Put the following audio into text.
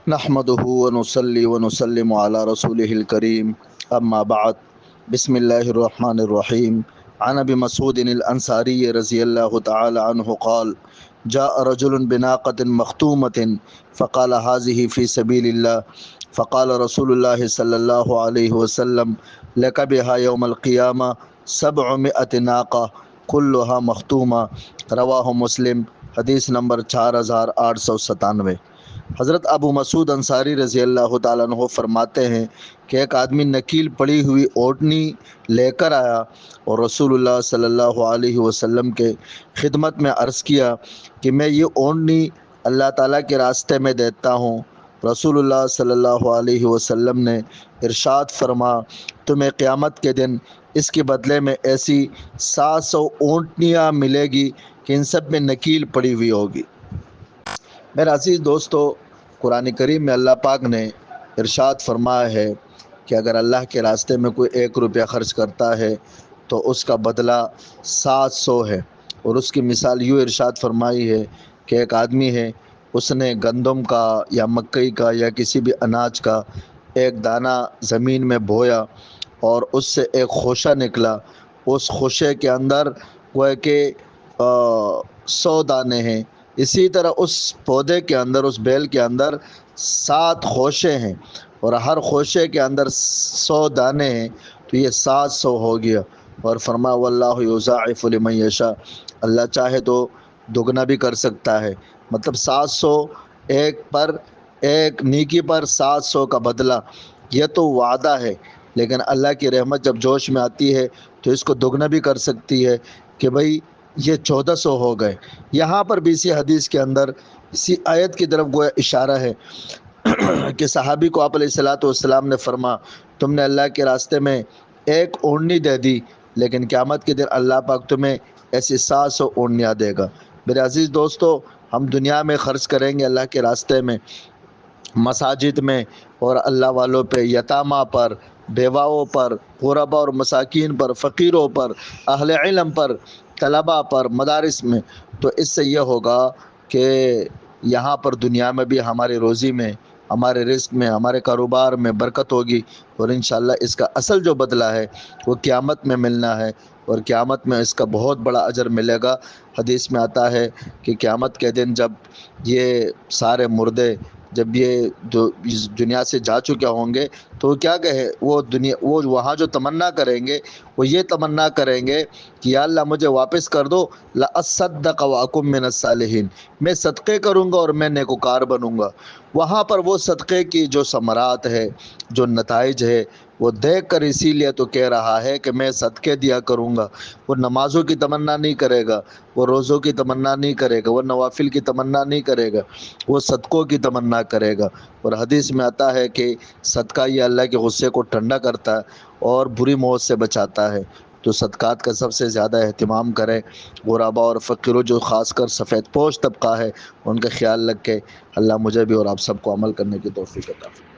نحمده ونصلي ونسلم على رسوله الكريم اما بعد بسم الله الرحمن الرحيم عن ابي مسعود الانصاري رضي الله تعالى عنه قال جاء رجل بناقة مختومة فقال هذه في سبيل الله فقال رسول الله صلى الله عليه وسلم لك بها يوم القيامة 700 ناقة كلها مختومة رواہ مسلم حدیث نمبر 4897۔ حضرت ابو مسعود انصاری رضی اللہ تعالیٰ عنہ فرماتے ہیں کہ ایک آدمی نکیل پڑی ہوئی اوٹنی لے کر آیا اور رسول اللہ صلی اللہ علیہ وسلم کے خدمت میں عرض کیا کہ میں یہ اوڑنی اللہ تعالیٰ کے راستے میں دیتا ہوں۔ رسول اللہ صلی اللہ علیہ وسلم نے ارشاد فرما تمہیں قیامت کے دن اس کے بدلے میں ایسی 700 اونٹنیاں ملے گی کہ ان سب میں نکیل پڑی ہوئی ہوگی۔ میرے عزیز دوستو، قرآن کریم میں اللہ پاک نے ارشاد فرمایا ہے کہ اگر اللہ کے راستے میں کوئی 1 روپیہ خرچ کرتا ہے تو اس کا بدلہ 700 ہے۔ اور اس کی مثال یوں ارشاد فرمائی ہے کہ ایک آدمی ہے، اس نے گندم کا یا مکئی کا یا کسی بھی اناج کا ایک دانہ زمین میں بویا اور اس سے ایک خوشہ نکلا۔ اس خوشے کے اندر وہ کہ 100 دانے ہیں، اسی طرح اس پودے کے اندر، اس بیل کے اندر 7 خوشے ہیں اور ہر خوشے کے اندر 100 دانے ہیں، تو یہ 700 ہو گیا۔ اور فرمایا واللہ یضاعف لمن یشاء، اللہ چاہے تو دگنا بھی کر سکتا ہے۔ مطلب 700 ایک نیکی پر 700 کا بدلہ، یہ تو وعدہ ہے، لیکن اللہ کی رحمت جب جوش میں آتی ہے تو اس کو دگنا بھی کر سکتی ہے کہ بھئی یہ 1400 ہو گئے۔ یہاں پر بھی اسی حدیث کے اندر اسی آیت کی طرف گویا اشارہ ہے کہ صحابی کو آپ علیہ الصلوۃ والسلام نے فرما تم نے اللہ کے راستے میں ایک اوڑنی دے دی، لیکن قیامت کے دن اللہ پاک تمہیں ایسی 700 اوڑنیاں دے گا۔ میرے عزیز دوستو، ہم دنیا میں خرچ کریں گے اللہ کے راستے میں، مساجد میں اور اللہ والوں پہ، یتامہ پر، بیواؤں پر، غربا اور مساکین پر، فقیروں پر، اہل علم پر، طلباء پر، مدارس میں، تو اس سے یہ ہوگا کہ یہاں پر دنیا میں بھی ہماری روزی میں، ہمارے رزق میں، ہمارے کاروبار میں برکت ہوگی، اور انشاءاللہ اس کا اصل جو بدلہ ہے وہ قیامت میں ملنا ہے، اور قیامت میں اس کا بہت بڑا اجر ملے گا۔ حدیث میں آتا ہے کہ قیامت کے دن جب یہ سارے مردے جب یہ دنیا سے جا چکے ہوں گے تو کیا کہے وہ وہاں جو تمنا کریں گے وہ یہ تمنا کریں گے کہ یا اللہ مجھے واپس کر دو، لأصدق وأکن من الصالحین، میں صدقے کروں گا اور میں نیکوکار بنوں گا۔ وہاں پر وہ صدقے کی جو ثمرات ہے، جو نتائج ہے، وہ دیکھ کر اسی لیے تو کہہ رہا ہے کہ میں صدقے دیا کروں گا۔ وہ نمازوں کی تمنا نہیں کرے گا، وہ روزوں کی تمنا نہیں کرے گا، وہ نوافل کی تمنا نہیں کرے گا، وہ صدقوں کی تمنا کرے گا۔ اور حدیث میں آتا ہے کہ صدقہ یہ اللہ کے غصے کو ٹھنڈا کرتا ہے اور بری موت سے بچاتا ہے۔ تو صدقات کا سب سے زیادہ اہتمام کریں، غربا اور فقیروں جو خاص کر سفید پوش طبقہ ہے ان کا خیال رکھے۔ اللہ مجھے بھی اور آپ سب کو عمل کرنے کی توفیق عطا فرمائے۔